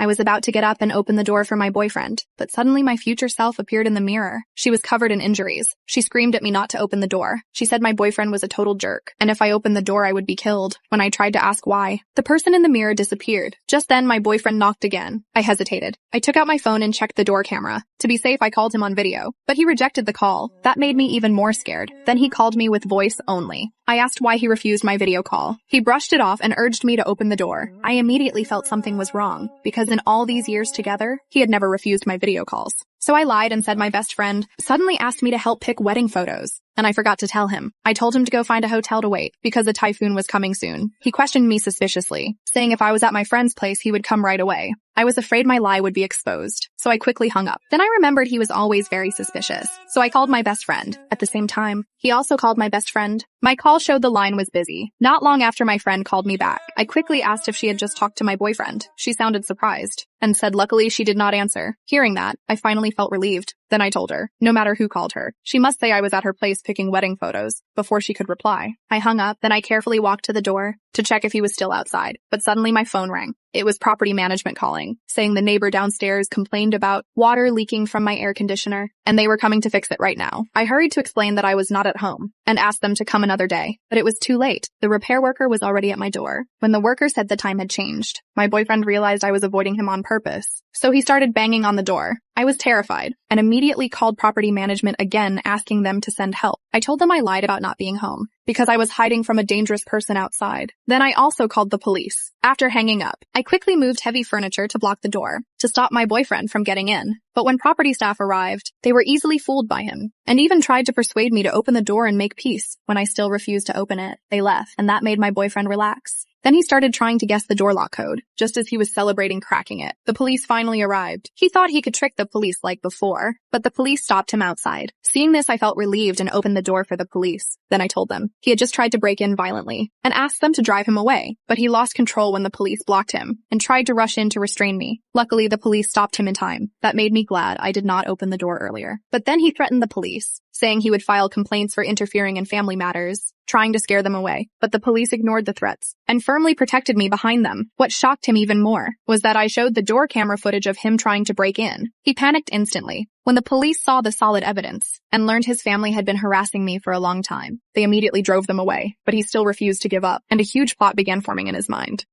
I was about to get up and open the door for my boyfriend, but suddenly my future self appeared in the mirror. She was covered in injuries. She screamed at me not to open the door. She said my boyfriend was a total jerk, and if I opened the door I would be killed. When I tried to ask why, the person in the mirror disappeared. Just then my boyfriend knocked again. I hesitated. I took out my phone and checked the door camera. To be safe, I called him on video, but he rejected the call. That made me even more scared. Then he called me with voice only. I asked why he refused my video call. He brushed it off and urged me to open the door. I immediately felt something was wrong, because in all these years together, he had never refused my video calls. So I lied and said my best friend suddenly asked me to help pick wedding photos, and I forgot to tell him. I told him to go find a hotel to wait, because a typhoon was coming soon. He questioned me suspiciously, saying if I was at my friend's place he would come right away. I was afraid my lie would be exposed, so I quickly hung up. Then I remembered he was always very suspicious, so I called my best friend. At the same time, he also called my best friend. My call showed the line was busy. Not long after my friend called me back, I quickly asked if she had just talked to my boyfriend. She sounded surprised, and said luckily she did not answer. Hearing that, I finally felt relieved. Then I told her, no matter who called her, she must say I was at her place picking wedding photos, before she could reply. I hung up, then I carefully walked to the door to check if he was still outside, but suddenly my phone rang. It was property management calling, saying the neighbor downstairs complained about water leaking from my air conditioner, and they were coming to fix it right now. I hurried to explain that I was not at home, and asked them to come another day, but it was too late. The repair worker was already at my door. When the worker said the time had changed, my boyfriend realized I was avoiding him on purpose, so he started banging on the door. I was terrified, and immediately called property management again, asking them to send help. I told them I lied about not being home, because I was hiding from a dangerous person outside. Then I also called the police. After hanging up, I quickly moved heavy furniture to block the door, to stop my boyfriend from getting in. But when property staff arrived, they were easily fooled by him, and even tried to persuade me to open the door and make peace. When I still refused to open it, they left, and that made my boyfriend relax. Then he started trying to guess the door lock code, just as he was celebrating cracking it. The police finally arrived. He thought he could trick the police like before, but the police stopped him outside. Seeing this, I felt relieved and opened the door for the police. Then I told them he had just tried to break in violently, and asked them to drive him away, but he lost control when the police blocked him, and tried to rush in to restrain me. Luckily, the police stopped him in time. That made me glad I did not open the door earlier. But then he threatened the police, saying he would file complaints for interfering in family matters, trying to scare them away. But the police ignored the threats, and firmly protected me behind them. What shocked him even more was that I showed the door camera footage of him trying to break in. He panicked instantly. When the police saw the solid evidence, and learned his family had been harassing me for a long time, they immediately drove them away, but he still refused to give up, and a huge plot began forming in his mind.